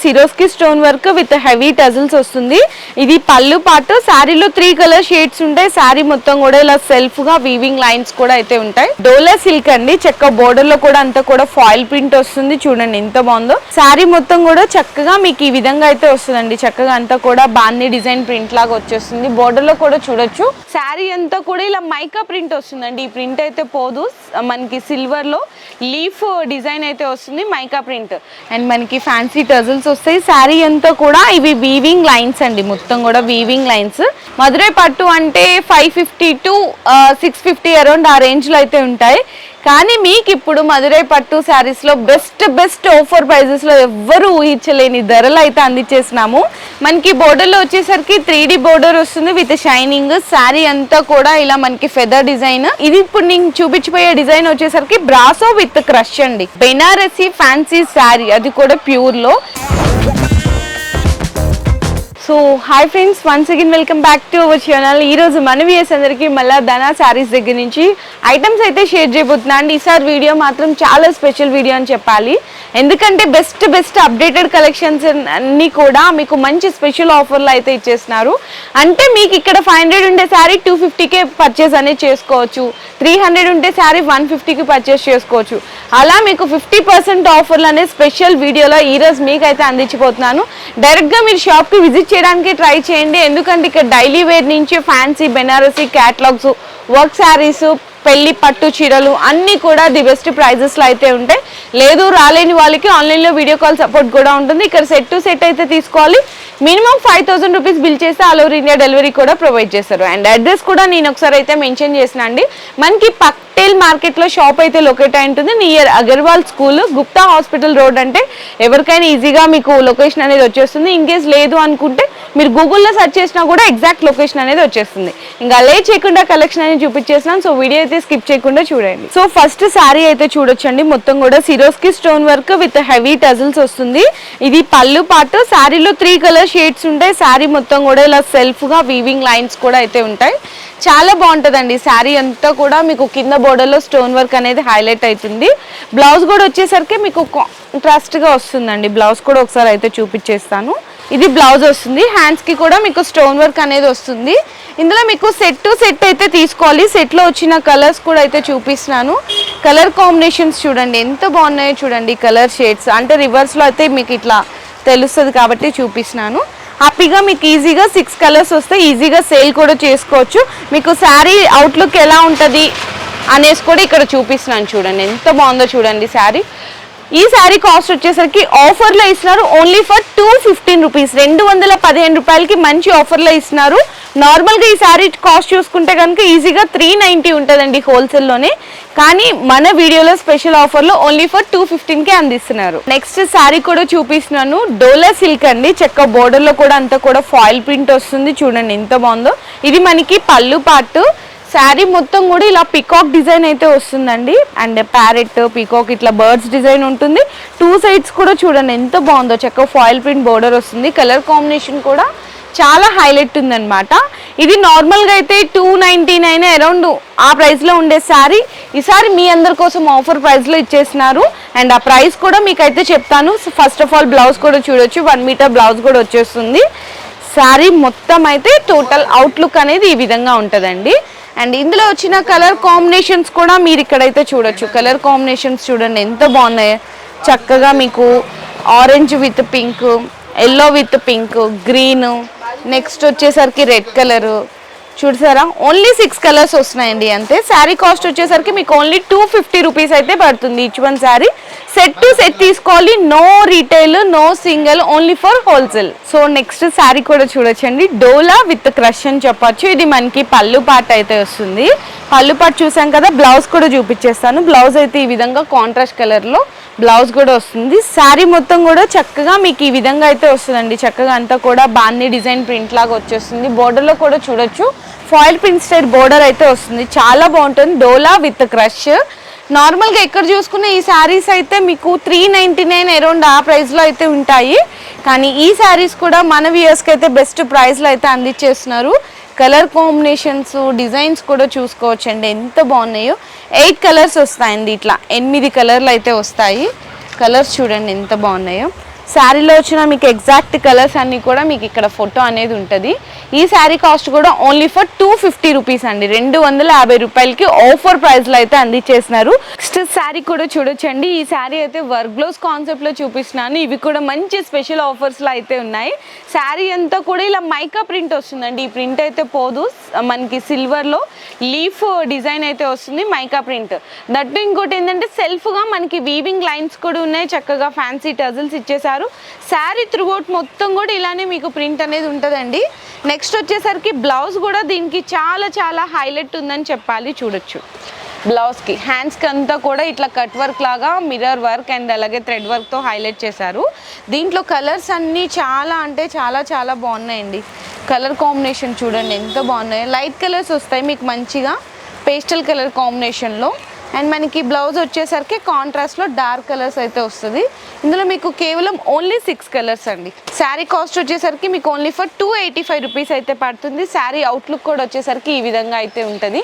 Swarovski stone work with heavy tassels వస్తుంది. ఇది పళ్ళు పాటు. శారీలో 3 కలర్ షేడ్స్ ఉంటాయి. శారీ మొత్తం కూడా ఇలా సెల్ఫ్ గా వీవింగ్ లైన్స్ కూడా అయితే ఉంటాయి. డోలా సిల్క్ అండి. చక్క బోర్డర్ లో కూడా అంతా కూడా ఫాయిల్ ప్రింట్ వస్తుంది. చూడండి ఎంత బాగుందో. శారీ మొత్తం కూడా చక్కగా మీకు ఈ విధంగా అయితే వస్తుందండి. చక్కగా అంతా కూడా బాన్ని డిజైన్ ప్రింట్ లాగా వచ్చేస్తుంది. బోర్డర్ లో కూడా చూడొచ్చు. శారీ అంతా కూడా ఇలా మైకా ప్రింట్ వస్తుందండి. ఈ ప్రింట్ అయితే పోదు. మనకి సిల్వర్ లో లీఫ్ డిజైన్ అయితే వస్తుంది. మైకా ప్రింట్ అండ్ మనకి ఫ్యాన్సీ టజల్స్ వస్తాయి. శారీ అంతా కూడా ఇవి వీవింగ్ లైన్స్ అండి. మొత్తం కూడా వీవింగ్ లైన్స్. మధురై పట్టు అంటే 550 to 650 అరౌండ్ ఆ రేంజ్ లో అయితే ఉంటాయి. కానీ మీకు ఇప్పుడు మధురై పట్టు శారీస్ లో బెస్ట్ ఆఫర్ ప్రైజెస్ లో ఎవ్వరు ఊహించలేని ధరలు అయితే అందించేసినాము. మనకి బోర్డర్ లో వచ్చేసరికి 3D బోర్డర్ వస్తుంది విత్ షైనింగ్. శారీ అంతా కూడా ఇలా మనకి ఫెదర్ డిజైన్. ఇది ఇప్పుడు నేను చూపించిపోయే డిజైన్ వచ్చేసరికి బ్రాసో విత్ క్రష్ అండి. బెనారసి ఫ్యాన్సీ శారీ, అది కూడా ప్యూర్ లో. So hi friends, once again welcome back to our channel. ఈరోజు మన వ్యూయర్స్ అందరికీ మళ్ళీ ధనా శారీస్ దగ్గర నుంచి ఐటమ్స్ అయితే షేర్ చేయబోతున్నా అండి. ఈసారి వీడియో మాత్రం చాలా స్పెషల్ వీడియో అని చెప్పాలి. ఎందుకంటే బెస్ట్ అప్డేటెడ్ కలెక్షన్స్ అన్నీ కూడా మీకు మంచి స్పెషల్ ఆఫర్లు అయితే ఇచ్చేస్తున్నారు. అంటే మీకు ఇక్కడ 500 ఉండే శారీ 250కే పర్చేస్ అనేది చేసుకోవచ్చు. 300 ఉంటే శారీ 150కి పర్చేస్ చేసుకోవచ్చు. అలా మీకు 50% ఆఫర్లు అనేది స్పెషల్ వీడియోలో ఈరోజు మీకైతే అందించిపోతున్నాను. డైరెక్ట్గా మీరు షాప్కి విజిట్ చేయడానికి ట్రై చేయండి. ఎందుకంటే ఇక్కడ డైలీ వేర్ నుంచి fancy Banarasi catalogues, work saris, పెళ్లి పట్టు చీరలు అన్నీ కూడా ది బెస్ట్ ప్రైజెస్లో అయితే ఉంటాయి. లేదు రాలేని వాళ్ళకి ఆన్లైన్లో వీడియో కాల్ సపోర్ట్ కూడా ఉంటుంది. ఇక్కడ సెట్ టు సెట్ అయితే తీసుకోవాలి. మినిమం 5000 రూపీస్ బిల్ చేస్తే ఆల్ ఓవర్ ఇండియా డెలివరీ కూడా ప్రొవైడ్ చేస్తారు. అండ్ అడ్రస్ కూడా నేను ఒకసారి అయితే మెన్షన్ చేసిన అండి. మనకి పక్టేల్ మార్కెట్లో షాప్ అయితే లొకేట్ అయి ఉంటుంది. Near Agarwal school, Gupta hospital road. అంటే ఎవరికైనా ఈజీగా మీకు లొకేషన్ అనేది వచ్చేస్తుంది. ఇన్ కేస్ లేదు అనుకుంటే మీరు గూగుల్లో సెర్చ్ చేసినా కూడా ఎగ్జాక్ట్ లొకేషన్ అనేది వచ్చేస్తుంది. ఇంకా లేట్ చేయకుండా కలెక్షన్ అనేది చూపించేస్తున్నాను. సో వీడియో అయితే స్కిప్ చేయకుండా చూడండి. సో ఫస్ట్ శారీ అయితే చూడొచ్చండి. మొత్తం కూడా Swarovski stone work with heavy tassels వస్తుంది. ఇది పళ్ళు పాటు. శారీలో 3 కలర్ షేడ్స్ ఉంటాయి. శారీ మొత్తం కూడా ఇలా సెల్ఫ్ గా వీవింగ్ లైన్స్ కూడా అయితే ఉంటాయి. చాలా బాగుంటుందండి. శారీ అంతా కూడా మీకు కింద బోర్డర్ లో స్టోన్ వర్క్ అనేది హైలైట్ అవుతుంది. బ్లౌజ్ కూడా వచ్చేసరికి మీకు కాంట్రాస్ట్ గా వస్తుందండి. బ్లౌజ్ కూడా ఒకసారి అయితే చూపించేస్తాను. ఇది బ్లౌజ్ వస్తుంది. హ్యాండ్స్ కి కూడా మీకు స్టోన్ వర్క్ అనేది వస్తుంది. ఇందులో మీకు సెట్ టు సెట్ అయితే తీసుకోవాలి. సెట్ లో వచ్చిన కలర్స్ కూడా అయితే చూపిస్తున్నాను. కలర్ కాంబినేషన్స్ చూడండి ఎంత బాగున్నాయో చూడండి. కలర్ షేడ్స్ అంటే రివర్స్ లో అయితే మీకు ఇట్లా తెలుస్తుంది కాబట్టి చూపిస్తున్నాను. హ్యాపీగా మీకు ఈజీగా 6 కలర్స్ వస్తాయి. ఈజీగా సేల్ కూడా చేసుకోవచ్చు. మీకు శారీ అవుట్లుక్ ఎలా ఉంటుంది అనేసి కూడా ఇక్కడ చూపిస్తున్నాను. చూడండి ఎంత బాగుందో చూడండి శారీ. ఈ శారీ కాస్ట్ వచ్చేసరికి ఆఫర్లో ఇస్తున్నారు. ఓన్లీ ఫర్ 215 రూపీస్, 215 రూపాయలకి మంచి ఆఫర్లో ఇస్తున్నారు. నార్మల్గా ఈ శారీ కాస్ట్ చూసుకుంటే కనుక ఈజీగా 390 ఉంటుందండి హోల్సేల్లోనే. కానీ మన వీడియోలో స్పెషల్ ఆఫర్లో ఓన్లీ ఫర్ 215కే అందిస్తున్నారు. నెక్స్ట్ శారీ కూడా చూపిస్తున్నాను. డోలా సిల్క్ అండి. చక్క బోర్డర్లో కూడా అంతా కూడా ఫాయిల్ ప్రింట్ వస్తుంది. చూడండి ఎంత బాగుందో. ఇది మనకి పళ్ళు పాటు. శారీ మొత్తం కూడా ఇలా పికాక్ డిజైన్ అయితే వస్తుందండి. అండ్ ప్యారెట్, పికాక్ ఇట్లా బర్డ్స్ డిజైన్ ఉంటుంది. 2 సైడ్స్ కూడా చూడండి ఎంత బాగుందో. చక్కగా ఫాయిల్ ప్రింట్ బోర్డర్ వస్తుంది. కలర్ కాంబినేషన్ కూడా చాలా హైలైట్ ఉందన్నమాట. ఇది నార్మల్గా అయితే 299 అరౌండ్ ఆ ప్రైస్లో ఉండే శారీ ఈసారి మీ అందరి కోసం ఆఫర్ ప్రైస్లో ఇచ్చేసినారు. అండ్ ఆ ప్రైస్ కూడా మీకైతే చెప్తాను. ఫస్ట్ ఆఫ్ ఆల్ బ్లౌజ్ కూడా చూడొచ్చు. 1 మీటర్ బ్లౌజ్ కూడా వచ్చేస్తుంది. శారీ మొత్తం అయితే టోటల్ అవుట్లుక్ అనేది ఈ విధంగా ఉంటుందండి. అండ్ ఇందులో వచ్చిన కలర్ కాంబినేషన్స్ కూడా మీరు ఇక్కడైతే చూడొచ్చు. కలర్ కాంబినేషన్స్ చూడండి ఎంత బాగున్నాయో. చక్కగా మీకు orange with pink, yellow with pink, green, next వచ్చేసరికి రెడ్ కలరు చూసారా. ఓన్లీ 6 కలర్స్ వస్తున్నాయండి అంతే. శారీ కాస్ట్ వచ్చేసరికి మీకు ఓన్లీ 250 రూపీస్ అయితే పడుతుంది. Each one sari set to set తీసుకోవాలి. No retail, no single, only for wholesale. So next sari కూడా చూడొచ్చండి. డోలా విత్ క్రష్ అని చెప్పొచ్చు. ఇది మనకి పళ్ళు పాట అయితే వస్తుంది. పళ్ళు పాట చూసాం కదా. బ్లౌజ్ కూడా చూపించేస్తాను. బ్లౌజ్ అయితే ఈ విధంగా కాంట్రాస్ట్ కలర్లో బ్లౌజ్ కూడా వస్తుంది. శారీ మొత్తం కూడా చక్కగా మీకు ఈ విధంగా అయితే వస్తుందండి. చక్కగా అంతా కూడా బాన్ని డిజైన్ ప్రింట్ లాగా వచ్చేస్తుంది. బోర్డర్లో కూడా చూడొచ్చు ఫాయిల్ ప్రింట్ స్టైల్ బోర్డర్ అయితే వస్తుంది. చాలా బాగుంటుంది. డోలా విత్ క్రష్. నార్మల్గా ఎక్కడ చూసుకున్న ఈ శారీస్ అయితే మీకు 399 అరౌండ్ ఆ ప్రైస్లో అయితే ఉంటాయి. కానీ ఈ శారీస్ కూడా మన వ్యూయర్స్కి అయితే బెస్ట్ ప్రైస్లో అయితే అందించేస్తున్నారు. కలర్ కాంబినేషన్స్, డిజైన్స్ కూడా చూసుకోవచ్చండి ఎంత బాగున్నాయో. 8 కలర్స్ వస్తాయండి. ఇట్లా 8 కలర్లు అయితే వస్తాయి. కలర్స్ చూడండి ఎంత బాగున్నాయో. శారీలో వచ్చిన మీకు ఎగ్జాక్ట్ కలర్స్ అన్నీ కూడా మీకు ఇక్కడ ఫోటో అనేది ఉంటుంది. ఈ శారీ కాస్ట్ కూడా ఓన్లీ ఫర్ 250 రూపీస్ అండి, 250 రూపాయలకి ఆఫర్ ప్రైస్లో అయితే అందించేస్తున్నారు. నెక్స్ట్ శారీ కూడా చూడొచ్చండి. ఈ శారీ అయితే వర్క్ బ్లౌజ్ కాన్సెప్ట్లో చూపిస్తున్నాను. ఇవి కూడా మంచి స్పెషల్ ఆఫర్స్లో అయితే ఉన్నాయి. శారీ అంతా కూడా ఇలా మైకా ప్రింట్ వస్తుందండి. ఈ ప్రింట్ అయితే పోదు, మనకి సిల్వర్లో లీఫ్ డిజైన్ అయితే వస్తుంది, మైకా ప్రింట్. దట్టు ఇంకోటి ఏంటంటే సెల్ఫ్గా మనకి వీవింగ్ లైన్స్ కూడా ఉన్నాయి, చక్కగా ఫ్యాన్సీ టజిల్స్ ఇచ్చేసారు. శారీ త్రూఅవుట్ మొత్తం కూడా ఇలానే మీకు ప్రింట్ అనేది ఉంటుందండి. నెక్స్ట్ వచ్చేసరికి బ్లౌజ్ కూడా దీనికి చాలా చాలా హైలైట్ ఉందని చెప్పాలి. చూడొచ్చు బ్లౌజ్కి హ్యాండ్స్కి అంతా కూడా ఇట్లా కట్ వర్క్ లాగా మిర్రర్ వర్క్ అండ్ అలాగే థ్రెడ్ వర్క్తో హైలైట్ చేశారు. దీంట్లో కలర్స్ అన్నీ చాలా అంటే చాలా చాలా బాగున్నాయండి. కలర్ కాంబినేషన్ చూడండి ఎంత బాగున్నాయి. లైట్ కలర్స్ వస్తాయి మీకు మంచిగా పేస్టల్ కలర్ కాంబినేషన్లో. అండ్ మనకి బ్లౌజ్ వచ్చేసరికి కాంట్రాస్ట్లో డార్క్ కలర్స్ అయితే వస్తుంది. ఇందులో మీకు కేవలం ఓన్లీ 6 కలర్స్ అండి. శారీ కాస్ట్ వచ్చేసరికి మీకు ఓన్లీ ఫర్ 285 రూపీస్ అయితే పడుతుంది. శారీ అవుట్లుక్ కూడా వచ్చేసరికి ఈ విధంగా అయితే ఉంటుంది.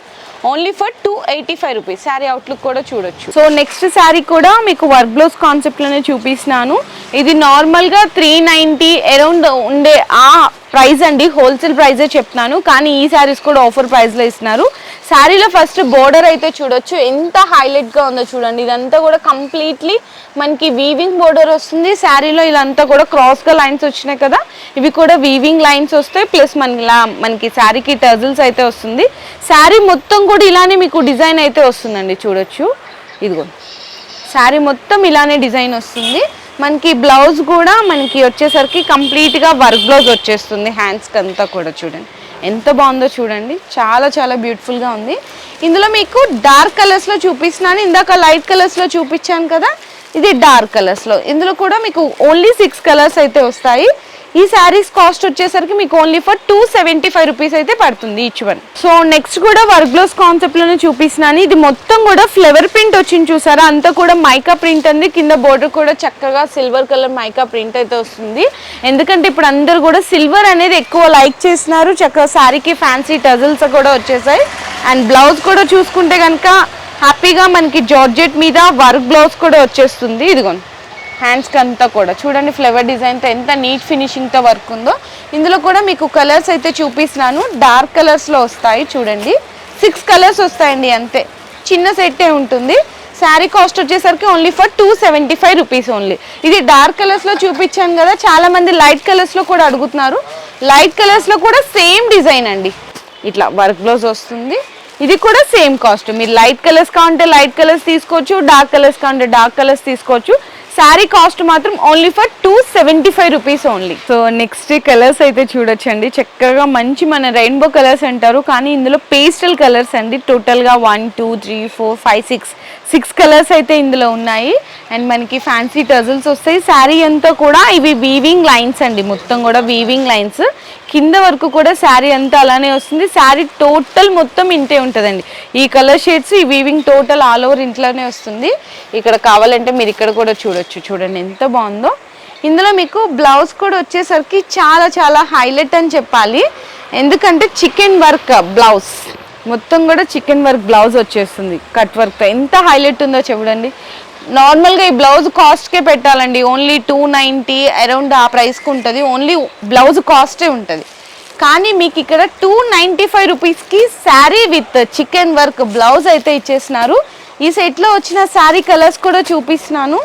Only for 285 rupees sari outlook కూడా చూడొచ్చు. సో నెక్స్ట్ శారీ కూడా మీకు వర్క్ బ్లౌజ్ కాన్సెప్ట్లోనే చూపిస్తున్నాను. ఇది నార్మల్గా 390 అరౌండ్ ఉండే ఆ ప్రైస్ అండి, హోల్సేల్ ప్రైజే చెప్తున్నాను. కానీ ఈ శారీస్ కూడా ఆఫర్ ప్రైస్లో ఇస్తున్నారు. శారీలో ఫస్ట్ బోర్డర్ అయితే చూడొచ్చు ఎంత హైలైట్గా ఉందో చూడండి. ఇదంతా కూడా కంప్లీట్లీ మనకి వీవింగ్ బోర్డర్ వస్తుంది. శారీలో ఇదంతా కూడా క్రాస్గా లైన్స్ వచ్చినాయి కదా, ఇవి కూడా వీవింగ్ లైన్స్ వస్తాయి. ప్లస్ మనకి శారీకి టజిల్స్ అయితే వస్తుంది. శారీ మొత్తం కూడా ఇలానే మీకు డిజైన్ అయితే వస్తుందండి. చూడొచ్చు ఇదిగో శారీ మొత్తం ఇలానే డిజైన్ వస్తుంది. మనకి బ్లౌజ్ కూడా మనకి వచ్చేసరికి కంప్లీట్గా వర్క్ బ్లౌజ్ వచ్చేస్తుంది. హ్యాండ్స్కి అంతా కూడా చూడండి ఎంత బాగుందో చూడండి, చాలా చాలా బ్యూటిఫుల్గా ఉంది. ఇందులో మీకు డార్క్ కలర్స్లో చూపిస్తున్నాను. ఇందాక లైట్ కలర్స్లో చూపించాను కదా, ఇది డార్క్ కలర్స్లో. ఇందులో కూడా మీకు ఓన్లీ 6 కలర్స్ అయితే వస్తాయి. ఈ శారీస్ కాస్ట్ వచ్చేసరికి మీకు ఓన్లీ ఫర్ 275 రూపీస్ అయితే పడుతుంది ఈచ్ వన్. సో నెక్స్ట్ కూడా వర్క్ బ్లౌజ్ కాన్సెప్ట్లోనే చూపిస్తున్నాను. ఇది మొత్తం కూడా ఫ్లవర్ ప్రింట్ వచ్చింది చూసారా, అంతా కూడా మైకా ప్రింట్ అంది. కింద బోర్డర్ కూడా చక్కగా సిల్వర్ కలర్ మైకా ప్రింట్ అయితే వస్తుంది. ఎందుకంటే ఇప్పుడు అందరూ కూడా సిల్వర్ అనేది ఎక్కువ లైక్ చేస్తున్నారు. చక్కగా శారీకి ఫ్యాన్సీ టజిల్స్ కూడా వచ్చేసాయి. అండ్ బ్లౌజ్ కూడా చూసుకుంటే కనుక హ్యాపీగా మనకి జార్జెట్ మీద వర్క్ బ్లౌజ్ కూడా వచ్చేస్తుంది. ఇదిగోండి హ్యాండ్స్కి అంతా కూడా చూడండి ఫ్లవర్ డిజైన్తో ఎంత నీట్ ఫినిషింగ్తో వర్క్ ఉందో. ఇందులో కూడా మీకు కలర్స్ అయితే చూపిస్తున్నాను. డార్క్ కలర్స్లో వస్తాయి చూడండి, 6 కలర్స్ వస్తాయండి అంతే, చిన్న సెట్టే ఉంటుంది. శారీ కాస్ట్ వచ్చేసరికి ఓన్లీ ఫర్ 275 రూపీస్ ఓన్లీ. ఇది డార్క్ కలర్స్లో చూపించాను కదా, చాలామంది లైట్ కలర్స్లో కూడా అడుగుతున్నారు. లైట్ కలర్స్లో కూడా సేమ్ డిజైన్ అండి, ఇట్లా వర్క్ బ్లౌజ్ వస్తుంది. ఇది కూడా సేమ్ కాస్ట్. మీరు లైట్ కలర్స్ కావాలంటే లైట్ కలర్స్ తీసుకోవచ్చు, డార్క్ కలర్స్ కావాలంటే డార్క్ కలర్స్ తీసుకోవచ్చు. శారీ కాస్ట్ మాత్రం only for 275 rupees only. So next colours అయితే చూడొచ్చండి. చక్కగా మంచి మన రెయిన్బో కలర్స్ అంటారు, కానీ ఇందులో పేస్టల్ కలర్స్ అండి. టోటల్గా 1 2 3 4 5 6 కలర్స్ అయితే ఇందులో ఉన్నాయి. అండ్ మనకి ఫ్యాన్సీ టజిల్స్ వస్తాయి. శారీ అంతా కూడా ఇవి వీవింగ్ లైన్స్ అండి, మొత్తం కూడా వీవింగ్ లైన్స్. కింద వరకు కూడా శారీ అంతా అలానే వస్తుంది. శారీ టోటల్ మొత్తం ఇంతే ఉంటుందండి. ఈ కలర్ షేడ్స్ ఈ వీవింగ్ టోటల్ ఆల్ ఓవర్ ఇంట్లోనే వస్తుంది. ఇక్కడ కావాలంటే మీరు ఇక్కడ కూడా చూడొచ్చు, చూడండి ఎంత బాగుందో. ఇందులో మీకు బ్లౌజ్ కూడా వచ్చేసరికి చాలా చాలా హైలైట్ అని చెప్పాలి. ఎందుకంటే చికెన్ వర్క్ బ్లౌజ్, మొత్తం కూడా చికెన్ వర్క్ బ్లౌజ్ వచ్చేస్తుంది కట్ వర్క్తో. ఎంత హైలైట్ ఉందో చూడండి. నార్మల్గా ఈ బ్లౌజ్ కాస్ట్కే పెట్టాలండి, ఓన్లీ 290 అరౌండ్ ఆ ప్రైస్కి ఉంటుంది. ఓన్లీ బ్లౌజ్ కాస్టే ఉంటుంది. కానీ మీకు ఇక్కడ 295 రూపీస్కి sari with chicken work blouse అయితే ఇచ్చేస్తున్నారు. ఈ సెట్లో వచ్చిన శారీ కలర్స్ కూడా చూపిస్తున్నాను.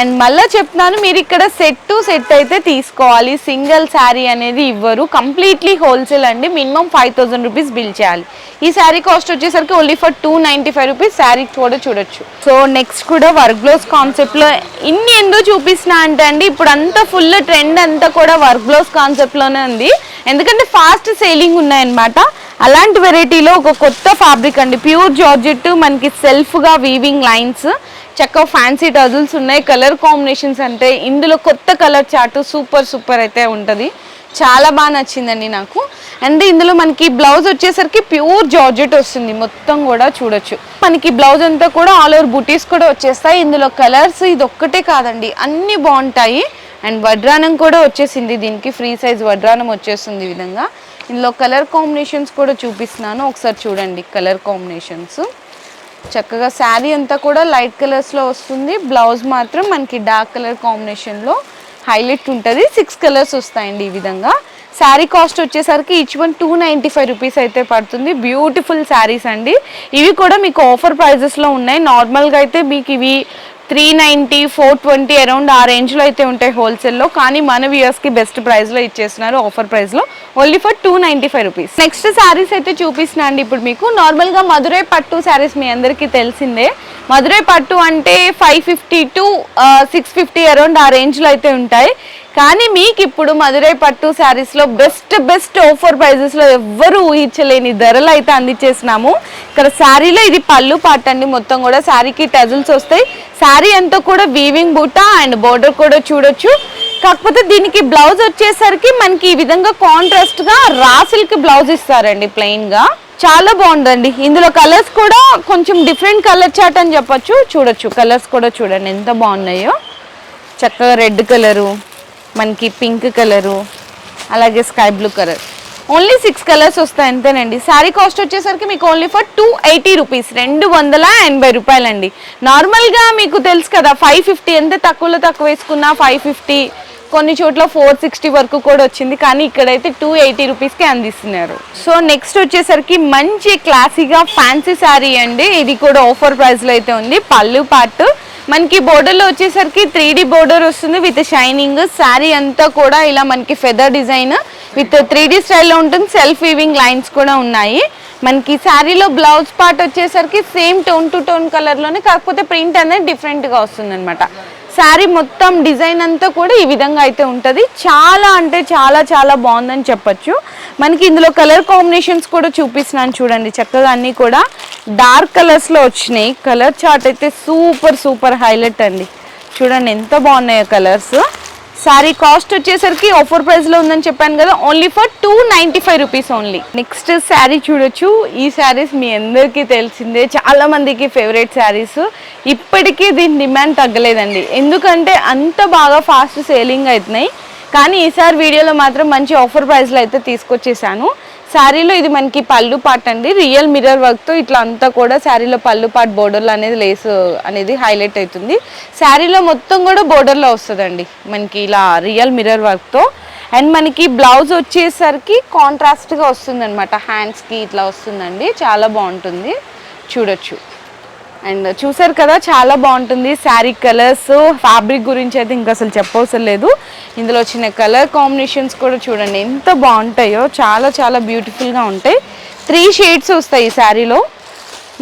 అండ్ మళ్ళీ చెప్తున్నాను, మీరు ఇక్కడ సెట్ టు సెట్ అయితే తీసుకోవాలి, సింగిల్ శారీ అనేది ఇవ్వరు. కంప్లీట్లీ హోల్సేల్ అండి, మినిమం 5000 రూపీస్ బిల్ చేయాలి. ఈ శారీ కాస్ట్ వచ్చేసరికి ఓన్లీ ఫర్ 295 రూపీస్. శారీ కూడా చూడొచ్చు. సో నెక్స్ట్ కూడా వర్క్ బ్లౌజ్ కాన్సెప్ట్లో ఇన్ని ఎందుకు చూపిస్తున్నా అంటే అండి, ఇప్పుడు అంతా ఫుల్ ట్రెండ్ అంతా కూడా వర్క్ బ్లౌజ్ కాన్సెప్ట్లోనే ఉంది. ఎందుకంటే ఫాస్ట్ సేలింగ్ ఉన్నాయన్నమాట. అలాంటి వెరైటీలో ఒక కొత్త ఫ్యాబ్రిక్ అండి, ప్యూర్ జార్జెట్, మనకి సెల్ఫ్గా వీవింగ్ లైన్స్, చక్కగా ఫ్యాన్సీ టజిల్స్ ఉన్నాయి. కలర్ కాంబినేషన్స్ అంటే ఇందులో కొత్త కలర్ చార్ట్ సూపర్ సూపర్ అయితే ఉంటుంది. చాలా బాగా నచ్చిందండి నాకు. అండ్ ఇందులో మనకి బ్లౌజ్ వచ్చేసరికి ప్యూర్ జార్జెట్ వస్తుంది మొత్తం కూడా చూడొచ్చు. మనకి బ్లౌజ్ అంతా కూడా ఆల్ ఓవర్ బూటీస్ కూడా వచ్చేస్తాయి. ఇందులో కలర్స్ ఇది ఒక్కటే కాదండి, అన్నీ బాగుంటాయి. అండ్ వడ్రానం కూడా వచ్చేసింది, దీనికి ఫ్రీ సైజ్ వడ్రానం వచ్చేస్తుంది ఈ విధంగా. ఇందులో కలర్ కాంబినేషన్స్ కూడా చూపిస్తున్నాను, ఒకసారి చూడండి కలర్ కాంబినేషన్స్. చక్కగా శారీ అంతా కూడా లైట్ కలర్స్లో వస్తుంది. బ్లౌజ్ మాత్రం మనకి డార్క్ కలర్ కాంబినేషన్లో హైలైట్ ఉంటుంది. 6 కలర్స్ వస్తాయండి ఈ విధంగా. శారీ కాస్ట్ వచ్చేసరికి ఈచ్ వన్ 295 రూపీస్ అయితే పడుతుంది. బ్యూటిఫుల్ శారీస్ అండి. ఇవి కూడా మీకు ఆఫర్ ప్రైజెస్లో ఉన్నాయి. నార్మల్గా అయితే మీకు ఇవి 390, 420 అరౌండ్ ఆ రేంజ్లో అయితే ఉంటాయి హోల్సేల్లో. కానీ మన వ్యూయర్స్కి బెస్ట్ ప్రైస్లో ఇచ్చేస్తున్నారు ఆఫర్ ప్రైస్లో, only for 295 rupees. Next saris అయితే చూపిస్తున్నా అండి ఇప్పుడు మీకు. నార్మల్గా మధురై పట్టు శారీస్ మీ అందరికీ తెలిసిందే. మధురై పట్టు అంటే 550 to 650 అరౌండ్ ఆ రేంజ్లో అయితే ఉంటాయి. కానీ మీకు ఇప్పుడు మధురై పట్టు శారీస్లో బెస్ట్ ఆఫర్ ప్రైజెస్లో ఎవ్వరూ ఊహించలేని ధరలు అయితే అందించేసినాము. ఇక్కడ శారీలో ఇది పళ్ళు పార్ట్ అండి. మొత్తం కూడా శారీకి టజల్స్ వస్తాయి. శారీ అంతా కూడా వీవింగ్ బూటా అండ్ బోర్డర్ కూడా చూడొచ్చు. కాకపోతే దీనికి బ్లౌజ్ వచ్చేసరికి మనకి ఈ విధంగా కాంట్రాస్ట్గా రా సిల్క్ బ్లౌజ్ ఇస్తారండి ప్లెయిన్గా. చాలా బాగుందండి. ఇందులో కలర్స్ కూడా కొంచెం డిఫరెంట్ కలర్ చాట్ అని చెప్పొచ్చు. చూడొచ్చు కలర్స్ కూడా చూడండి ఎంత బాగున్నాయో. చక్కగా రెడ్ కలరు, మనకి పింక్ కలరు, అలాగే sky blue colour. Only 6 colours వస్తాయి అంతేనండి. శారీ కాస్ట్ వచ్చేసరికి మీకు ఓన్లీ ఫర్ 280 రూపీస్, 280 రూపాయలండి. నార్మల్గా మీకు తెలుసు కదా 550, ఎంత తక్కువలో తక్కువ వేసుకున్నా 550, కొన్ని చోట్ల 460 వరకు కూడా వచ్చింది. కానీ ఇక్కడైతే 280 రూపీస్కే అందిస్తున్నారు. సో నెక్స్ట్ వచ్చేసరికి మంచి క్లాసీగా ఫ్యాన్సీ శారీ అండి. ఇది కూడా ఆఫర్ ప్రైస్లో అయితే ఉంది. పళ్ళు పార్ట్ మనకి బోర్డర్లో వచ్చేసరికి 3D బోర్డర్ వస్తుంది విత్ షైనింగ్. శారీ అంతా కూడా ఇలా మనకి ఫెదర్ డిజైన్ విత్ 3D స్టైల్లో ఉంటుంది. సెల్ఫ్ వీవింగ్ లైన్స్ కూడా ఉన్నాయి. మనకి శారీలో బ్లౌజ్ పార్ట్ వచ్చేసరికి సేమ్ టోన్ టు టోన్ కలర్లోనే, కాకపోతే ప్రింట్ అనేది డిఫరెంట్గా వస్తుంది అనమాట. శారీ మొత్తం డిజైన్ అంతా కూడా ఈ విధంగా అయితే ఉంటుంది. చాలా అంటే చాలా బాగుందని చెప్పొచ్చు. మనకి ఇందులో కలర్ కాంబినేషన్స్ కూడా చూపిస్తున్నాను చూడండి. చక్కగా అన్నీ కూడా డార్క్ కలర్స్లో వచ్చినాయి. కలర్ చార్ట్ అయితే సూపర్ హైలైట్ అండి. చూడండి ఎంత బాగున్నాయో కలర్స్. శారీ కాస్ట్ వచ్చేసరికి ఆఫర్ ప్రైస్లో ఉందని చెప్పాను కదా, only for 295 rupees only. Next sari చూడొచ్చు. ఈ శారీస్ మీ అందరికీ తెలిసిందే, చాలా మందికి ఫేవరెట్ శారీస్. ఇప్పటికీ దీని డిమాండ్ తగ్గలేదండి, ఎందుకంటే అంత బాగా ఫాస్ట్ సేలింగ్ అవుతున్నాయి. కానీ ఈసారి వీడియోలో మాత్రం మంచి ఆఫర్ ప్రైస్లో అయితే తీసుకొచ్చేసాను. శారీలో ఇది మనకి పళ్ళు పార్ట్ అండి. రియల్ మిర్రర్ వర్క్తో ఇట్లా అంతా కూడా శారీలో పళ్ళు పార్ట్ బోర్డర్లో అనేది లేస్ అనేది హైలైట్ అవుతుంది. శారీలో మొత్తం కూడా బోర్డర్లో వస్తుందండి మనకి ఇలా రియల్ మిర్రర్ వర్క్తో. అండ్ మనకి బ్లౌజ్ వచ్చేసరికి కాంట్రాస్ట్గా వస్తుంది అనమాట. హ్యాండ్స్కి ఇట్లా వస్తుందండి. చాలా బాగుంటుంది, చూడొచ్చు. అండ్ చూసారు కదా చాలా బాగుంటుంది. శారీ కలర్స్, ఫ్యాబ్రిక్ గురించి అయితే ఇంకా అసలు చెప్పవసరం లేదు. ఇందులో వచ్చిన కలర్ కాంబినేషన్స్ కూడా చూడండి ఎంత బాగుంటాయో. చాలా బ్యూటిఫుల్గా ఉంటాయి. 3 షేడ్స్ వస్తాయి ఈ శారీలో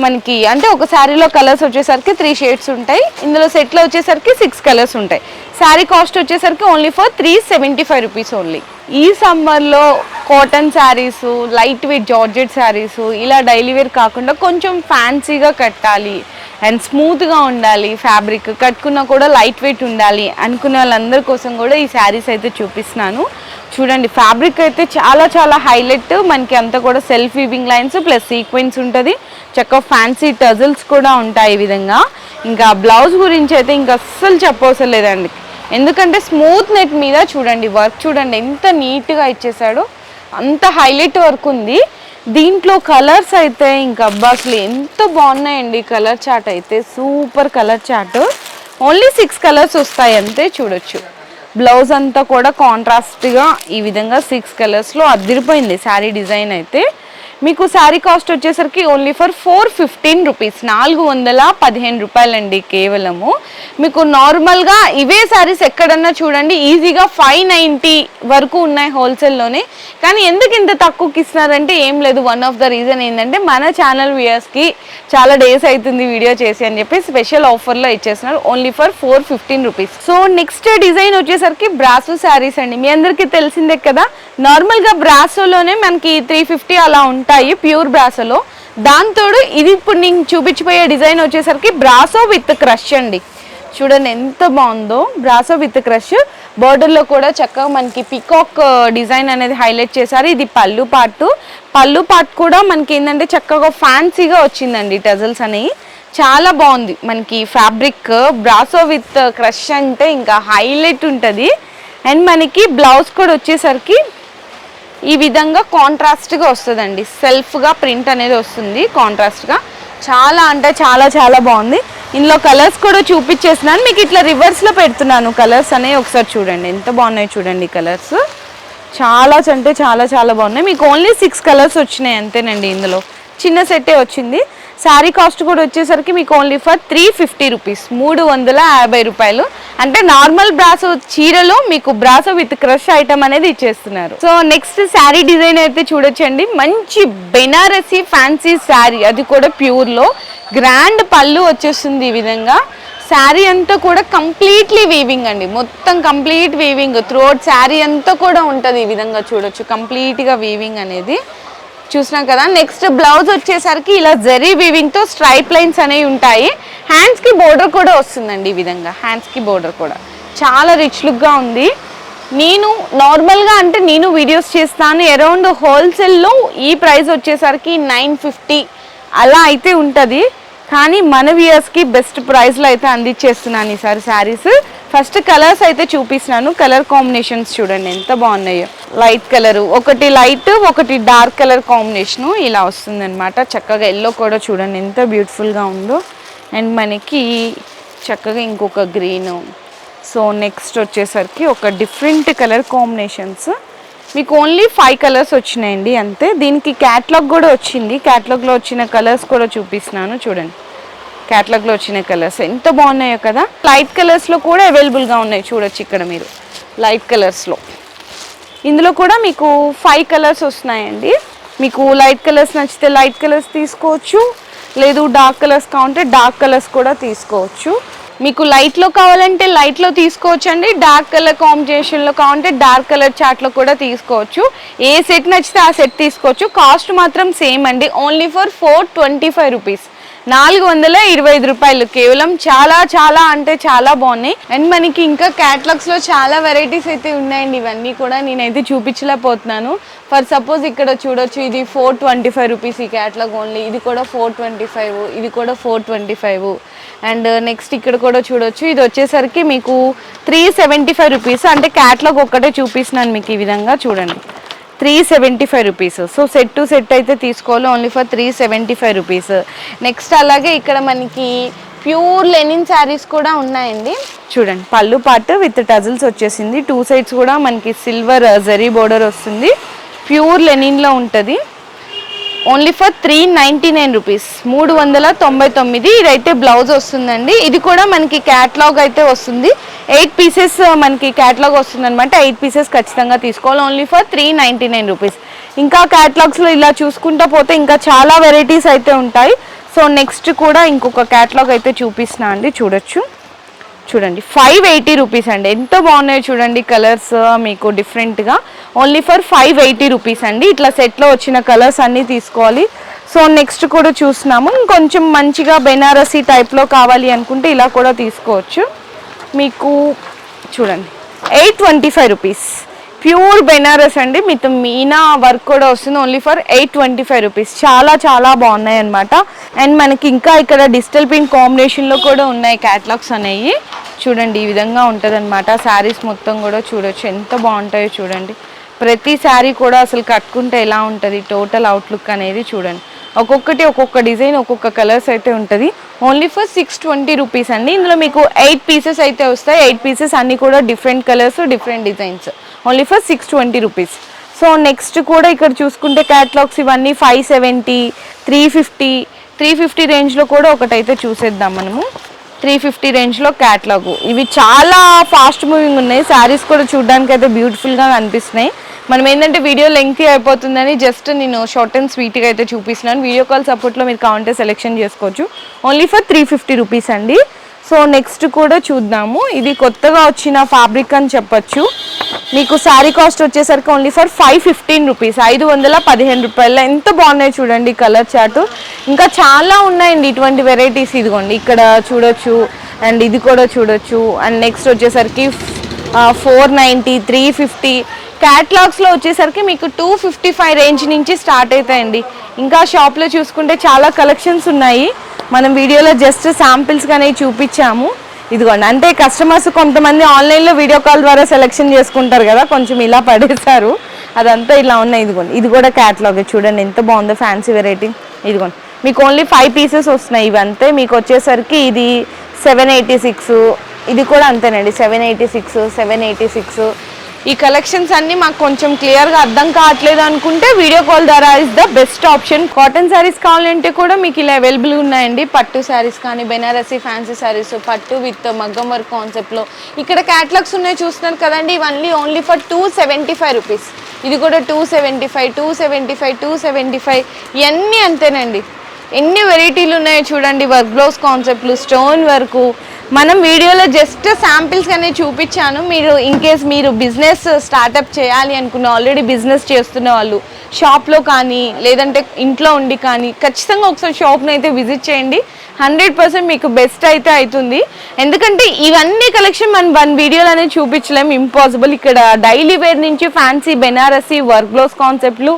మనకి. అంటే ఒక శారీలో కలర్స్ వచ్చేసరికి 3 షేడ్స్ ఉంటాయి. ఇందులో సెట్లో వచ్చేసరికి 6 కలర్స్ ఉంటాయి. శారీ కాస్ట్ వచ్చేసరికి ఓన్లీ ఫర్ 375 రూపీస్ ఓన్లీ. ఈ సమ్మర్లో cotton saris, light weight georgette saris ఇలా డైలీ వేర్ కాకుండా కొంచెం ఫ్యాన్సీగా కట్టాలి అండ్ స్మూత్గా ఉండాలి, ఫ్యాబ్రిక్ కట్టుకున్నా కూడా లైట్ వెయిట్ ఉండాలి అనుకునే వాళ్ళందరి కోసం కూడా ఈ శారీస్ అయితే చూపిస్తున్నాను. చూడండి ఫ్యాబ్రిక్ అయితే చాలా హైలైట్. మనకి అంతా కూడా self weaving lines plus sequence ఉంటుంది. చక్కగా ఫ్యాన్సీ టజల్స్ కూడా ఉంటాయి ఈ విధంగా. ఇంకా బ్లౌజ్ గురించి అయితే ఇంకా అస్సలు చెప్పవసరం లేదండి, ఎందుకంటే స్మూత్ నెట్ మీద చూడండి వర్క్ చూడండి ఎంత నీట్గా ఇచ్చేసాడో, అంత హైలైట్ వర్క్ ఉంది. దీంట్లో కలర్స్ అయితే ఇంకా అబ్బా అసలు ఎంత బాగున్నాయండి. కలర్ చార్ట్ అయితే super colour chart. Only 6 colours వస్తాయి అంతే. చూడొచ్చు బ్లౌజ్ అంతా కూడా కాంట్రాస్ట్గా ఈ విధంగా 6 కలర్స్లో అదిరిపోయింది శారీ డిజైన్ అయితే. మీకు శారీ కాస్ట్ వచ్చేసరికి ఓన్లీ ఫర్ 415 రూపీస్, 415 రూపాయలండి కేవలము. మీకు నార్మల్గా ఇవే శారీస్ ఎక్కడన్నా చూడండి ఈజీగా 590 వరకు ఉన్నాయి హోల్సేల్లోనే. కానీ ఎందుకు ఇంత తక్కువకి ఇస్తున్నారంటే ఏం లేదు, వన్ ఆఫ్ ద రీజన్ ఏంటంటే మన ఛానల్ వ్యూయర్స్కి చాలా డేస్ అవుతుంది వీడియో చేసి అని చెప్పి స్పెషల్ ఆఫర్లో ఇచ్చేస్తున్నారు only for 415 rupees. So next design వచ్చేసరికి బ్రాసో శారీస్ అండి. మీ అందరికీ తెలిసిందే కదా, నార్మల్గా బ్రాసోలోనే మనకి 350 అలా ఉంటాయి ప్యూర్ బ్రాసోలో. దాంతోడు ఇది ఇప్పుడు నేను చూపించిపోయే డిజైన్ వచ్చేసరికి బ్రాసో విత్ క్రష్ అండి. చూడండి ఎంత బాగుందో, బ్రాసో విత్ క్రష్. బోర్డర్లో కూడా చక్కగా మనకి పికాక్ డిజైన్ అనేది హైలైట్ చేశారు. ఇది పళ్ళు పార్ట్ కూడా మనకి ఏంటంటే చక్కగా ఫ్యాన్సీగా వచ్చిందండి టజల్స్ అనేవి. చాలా బాగుంది మనకి ఫ్యాబ్రిక్. బ్రాసో విత్ క్రష్ అంటే ఇంకా హైలైట్ ఉంటుంది. అండ్ మనకి బ్లౌజ్ కూడా వచ్చేసరికి ఈ విధంగా కాంట్రాస్ట్గా వస్తుందండి. సెల్ఫ్గా ప్రింట్ అనేది వస్తుంది కాంట్రాస్ట్గా. చాలా అంటే చాలా బాగుంది. ఇందులో కలర్స్ కూడా చూపించేస్తున్నాను మీకు, ఇట్లా రివర్స్లో పెడుతున్నాను కలర్స్ అనేవి. ఒకసారి చూడండి ఎంత బాగున్నాయి చూడండి కలర్స్, చాలా అంటే చాలా చాలా బాగున్నాయి. మీకు ఓన్లీ 6 కలర్స్ వచ్చినాయి అంతేనండి. ఇందులో చిన్న సెట్టే వచ్చింది. శారీ కాస్ట్ కూడా వచ్చేసరికి మీకు ఓన్లీ ఫర్ 350 రూపీస్, 350 రూపాయలు. అంటే నార్మల్ బ్రాసో చీరలో మీకు బ్రాసో విత్ క్రష్ ఐటమ్ అనేది ఇచ్చేస్తున్నారు. సో నెక్స్ట్ శారీ డిజైన్ అయితే చూడొచ్చండి. మంచి బెనారసీ ఫ్యాన్సీ శారీ, అది కూడా ప్యూర్లో గ్రాండ్ పళ్ళు వచ్చేస్తుంది ఈ విధంగా. శారీ అంతా కూడా కంప్లీట్లీ వీవింగ్ అండి, మొత్తం కంప్లీట్ వీవింగ్ త్రూఅవుట్ శారీ అంతా కూడా ఉంటుంది. ఈ విధంగా చూడొచ్చు కంప్లీట్గా వీవింగ్ అనేది చూసినాం కదా. నెక్స్ట్ బ్లౌజ్ వచ్చేసరికి ఇలా జరీ వీవింగ్తో స్ట్రైప్ లైన్స్ అనేవి ఉంటాయి. హ్యాండ్స్కి బోర్డర్ కూడా వస్తుందండి ఈ విధంగా, హ్యాండ్స్కి బోర్డర్ కూడా చాలా రిచ్ లుక్గా ఉంది. నేను నార్మల్గా అంటే నేను వీడియోస్ చేస్తాను అరౌండ్ హోల్సేల్లో ఈ ప్రైస్ వచ్చేసరికి 950 అలా అయితే ఉంటుంది. కానీ మన వ్యూయర్స్కి బెస్ట్ ప్రైస్లో అయితే అందించేస్తున్నాను ఈసారి శారీస్. ఫస్ట్ కలర్స్ అయితే చూపిస్తున్నాను. కలర్ కాంబినేషన్స్ చూడండి ఎంత బాగున్నాయో. లైట్ కలరు, ఒకటి లైట్ ఒకటి డార్క్ కలర్ కాంబినేషను ఇలా వస్తుంది అనమాట. చక్కగా ఎల్లో కూడా చూడండి ఎంత బ్యూటిఫుల్గా ఉందో. అండ్ మనకి చక్కగా ఇంకొక గ్రీను. సో నెక్స్ట్ వచ్చేసరికి ఒక డిఫరెంట్ కలర్ కాంబినేషన్స్. మీకు ఓన్లీ 5 కలర్స్ వచ్చినాయండి అంతే. దీనికి క్యాటలాగ్ కూడా వచ్చింది, క్యాటలాగ్లో వచ్చిన కలర్స్ కూడా చూపిస్తున్నాను చూడండి. క్యాటలాగ్లో వచ్చిన కలర్స్ ఎంత బాగున్నాయో కదా. లైట్ కలర్స్లో కూడా అవైలబుల్గా ఉన్నాయి చూడొచ్చు ఇక్కడ మీరు. లైట్ కలర్స్లో ఇందులో కూడా మీకు 5 కలర్స్ వస్తున్నాయండి. మీకు లైట్ కలర్స్ నచ్చితే లైట్ కలర్స్ తీసుకోవచ్చు, లేదు డార్క్ కలర్స్ కావాలంటే డార్క్ కలర్స్ కూడా తీసుకోవచ్చు. మీకు లైట్లో కావాలంటే లైట్లో తీసుకోవచ్చు అండి, డార్క్ కలర్ కాంబినేషన్లో కావాలంటే డార్క్ కలర్ చార్ట్లో కూడా తీసుకోవచ్చు. ఏ సెట్ నచ్చితే ఆ సెట్ తీసుకోవచ్చు. కాస్ట్ మాత్రం సేమ్ అండి, ఓన్లీ ఫర్ 425 రూపీస్, 425 రూపాయలు కేవలం. చాలా చాలా అంటే చాలా బాగున్నాయి. అండ్ మనకి ఇంకా క్యాటలాగ్స్లో చాలా వెరైటీస్ అయితే ఉన్నాయండి. ఇవన్నీ కూడా నేనైతే చూపించలేకపోతున్నాను. ఫర్ సపోజ్ ఇక్కడ చూడొచ్చు, ఇది 425 రూపీస్ ఈ క్యాటలాగ్ ఓన్లీ. ఇది కూడా 425, ఇది కూడా 425. అండ్ నెక్స్ట్ ఇక్కడ కూడా చూడొచ్చు, ఇది వచ్చేసరికి మీకు 375 రూపీస్. అంటే క్యాటలాగ్ ఒక్కటే చూపిస్తున్నాను మీకు ఈ విధంగా చూడండి, 375 rupees. So set to set అయితే తీసుకోవాలి, ఓన్లీ ఫర్ 375 రూపీస్. నెక్స్ట్ అలాగే ఇక్కడ మనకి ప్యూర్ లెనిన్ శారీస్ కూడా ఉన్నాయండి చూడండి. పళ్ళు పార్ట్ విత్ టజిల్స్ వచ్చేసింది, 2 సైడ్స్ కూడా మనకి సిల్వర్ జరీ బోర్డర్ వస్తుంది. ప్యూర్ లెనిన్లో ఉంటుంది. Only for 399 rupees, 399. ఇదైతే బ్లౌజ్ వస్తుందండి. ఇది కూడా మనకి క్యాటలాగ్ అయితే వస్తుంది. 8 పీసెస్ మనకి క్యాటలాగ్ వస్తుంది అనమాట. 8 పీసెస్ ఖచ్చితంగా తీసుకోవాలి, ఓన్లీ ఫర్ 399 రూపీస్. ఇంకా క్యాటలాగ్స్లో ఇలా చూసుకుంటా పోతే ఇంకా చాలా వెరైటీస్ అయితే ఉంటాయి. సో నెక్స్ట్ కూడా ఇంకొక క్యాటలాగ్ అయితే చూపిస్తున్నా అండి చూడొచ్చు. చూడండి 580 రూపీస్ అండి, ఎంత బాగున్నాయో చూడండి కలర్స్ మీకు డిఫరెంట్గా. ఓన్లీ ఫర్ 580 రూపీస్ అండి. ఇట్లా సెట్లో వచ్చిన కలర్స్ అన్నీ తీసుకోవాలి. సో నెక్స్ట్ కూడా చూస్తున్నాము, ఇంకొంచెం మంచిగా బెనారసీ టైప్లో కావాలి అనుకుంటే ఇలా కూడా తీసుకోవచ్చు. మీకు చూడండి 825 రూపీస్, ప్యూర్ బెనారస్ అండి, మీతో మీనా వర్క్ కూడా వస్తుంది. Only for 825 rupees. చాలా చాలా బాగున్నాయి అనమాట. అండ్ మనకి ఇంకా ఇక్కడ డిజిటల్ ప్రింట్ కాంబినేషన్లో కూడా ఉన్నాయి క్యాటలాగ్స్ అనేవి చూడండి. ఈ విధంగా ఉంటుంది అనమాట. శారీస్ మొత్తం కూడా చూడొచ్చు ఎంత బాగుంటాయో చూడండి. ప్రతి శారీ కూడా అసలు కట్టుకుంటే ఎలా ఉంటుంది టోటల్ అవుట్లుక్ అనేది చూడండి. ఒక్కొక్కటి ఒక్కొక్క డిజైన్ ఒక్కొక్క కలర్స్ అయితే ఉంటుంది. ఓన్లీ ఫర్ 620 రూపీస్ అండి. ఇందులో మీకు 8 పీసెస్ అయితే వస్తాయి. 8 పీసెస్ అన్నీ కూడా different colours different designs. Only for 620 rupees. So next కూడా ఇక్కడ చూసుకుంటే క్యాటలాగ్స్ ఇవన్నీ 570, 350 రేంజ్లో కూడా ఒకటైతే చూసేద్దాం మనము. 350 రేంజ్లో క్యాటలాగ్. ఇవి చాలా ఫాస్ట్ మూవింగ్ ఉన్నాయి. శారీస్ కూడా చూడడానికి అయితే బ్యూటిఫుల్గా కనిపిస్తున్నాయి. మనం ఏంటంటే వీడియో లెంగ్తీ అయిపోతుందని జస్ట్ నేను షార్ట్ అండ్ స్వీట్గా అయితే చూపిస్తున్నాను. వీడియో కాల్ సపోర్ట్లో మీరు కావాలంటే సెలెక్షన్ చేసుకోవచ్చు. ఓన్లీ ఫర్ 350 రూపీస్ అండి. సో నెక్స్ట్ కూడా చూద్దాము. ఇది కొత్తగా వచ్చిన ఫ్యాబ్రిక్ అని చెప్పొచ్చు. మీకు శారీ కాస్ట్ వచ్చేసరికి ఓన్లీ ఫర్ 515 రూపీస్, 515 రూపాయలు. ఎంత బాగున్నాయి చూడండి కలర్ చార్ట్. ఇంకా చాలా ఉన్నాయండి ఇటువంటి వెరైటీస్. ఇదిగోండి ఇక్కడ చూడొచ్చు, అండ్ ఇది కూడా చూడొచ్చు. అండ్ నెక్స్ట్ వచ్చేసరికి 490, 350. క్యాటలాగ్స్లో వచ్చేసరికి మీకు 255 రేంజ్ నుంచి స్టార్ట్ అవుతాయండి. ఇంకా షాప్లో చూసుకుంటే చాలా కలెక్షన్స్ ఉన్నాయి. మనం వీడియోలో జస్ట్ శాంపిల్స్ అనేవి చూపించాము. ఇదిగోండి, అంటే కస్టమర్స్ కొంతమంది ఆన్లైన్లో వీడియో కాల్ ద్వారా సెలెక్షన్ చేసుకుంటారు కదా, కొంచెం ఇలా పడేశారు. అదంతా ఇలా ఉన్నాయి. ఇదిగోండి, ఇది కూడా క్యాటలాగ్ చూడండి ఎంత బాగుందో ఫ్యాన్సీ వెరైటీ. ఇదిగోండి మీకు ఓన్లీ 5 పీసెస్ వస్తున్నాయి. ఇవంతే మీకు వచ్చేసరికి ఇది 786, ఇది కూడా అంతేనండి 786, 786. ఈ కలెక్షన్స్ అన్నీ మాకు కొంచెం క్లియర్గా అర్థం కావట్లేదు అనుకుంటే వీడియో కాల్ ద్వారా is the best option. Cotton saris కావాలంటే కూడా మీకు ఇలా అవైలబుల్ ఉన్నాయండి. పట్టు శారీస్ కానీ బెనారసీ ఫ్యాన్సీ శారీస్, పట్టు విత్ మగ్గం వర్క్ కాన్సెప్ట్లో ఇక్కడ క్యాటలాగ్స్ ఉన్నాయి చూస్తున్నారు కదండి. ఇవన్నీ ఓన్లీ ఫర్ 275 రూపీస్. ఇది కూడా 275, 275, 275 ఇవన్నీ అంతేనండి. ఎన్ని వెరైటీలు ఉన్నాయో చూడండి. వర్క్ బ్లౌజ్ కాన్సెప్ట్లు, స్టోన్ వర్క్. మనం వీడియోలో జస్ట్ శాంపిల్స్ అనేది చూపించాను. మీరు ఇన్ కేస్ మీరు బిజినెస్ స్టార్టప్ చేయాలి అనుకున్న, ఆల్రెడీ బిజినెస్ చేస్తున్న వాళ్ళు షాప్లో కానీ లేదంటే ఇంట్లో ఉండి కానీ ఖచ్చితంగా ఒకసారి షాప్ని అయితే విజిట్ చేయండి. 100% మీకు బెస్ట్ అయితే అవుతుంది. ఎందుకంటే ఇవన్నీ కలెక్షన్ మనం 1 వీడియోలో అనేది చూపించలేము, ఇంపాసిబుల్. ఇక్కడ డైలీ వేర్ నుంచి ఫ్యాన్సీ బెనారసీ వర్క్ బ్లౌజ్ కాన్సెప్ట్లు,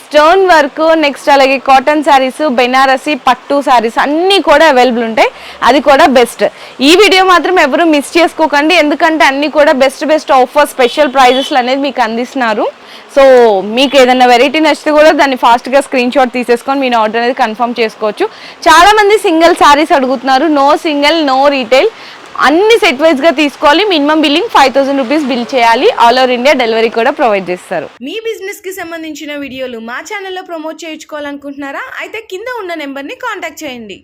స్టోన్ వర్క్, నెక్స్ట్ అలాగే కాటన్ శారీస్, బెనారసీ పట్టు శారీస్ అన్నీ కూడా అవైలబుల్ ఉంటాయి. అది కూడా బెస్ట్. ఈ వీడియో మాత్రం ఎవరు మిస్ చేసుకోకండి, ఎందుకంటే అన్నీ కూడా బెస్ట్ ఆఫర్, స్పెషల్ ప్రైజెస్లు అనేది మీకు అందిస్తున్నారు. సో మీకు ఏదైనా వెరైటీ నచ్చితే కూడా దాన్ని ఫాస్ట్గా స్క్రీన్ షాట్ తీసేసుకొని మీ ఆర్డర్ అనేది కన్ఫర్మ్ చేసుకోవచ్చు. చాలామంది సింగిల్ శారీస్ అడుగుతున్నారు. నో సింగిల్, నో రీటైల్, అన్ని సెట్ వైజ్ గా తీసుకోవాలి. మినిమం బిల్లింగ్ 5000 రూపీస్ బిల్ చేయాలి. ఆల్ ఓవర్ ఇండియా డెలివరీ కూడా ప్రొవైడ్ చేస్తారు. మీ బిజినెస్ కి సంబంధించిన వీడియోలు మా ఛానల్లో ప్రమోట్ చేయించుకోవాలనుకుంటున్నారా? అయితే కింద ఉన్న నెంబర్ ని కాంటాక్ట్ చేయండి.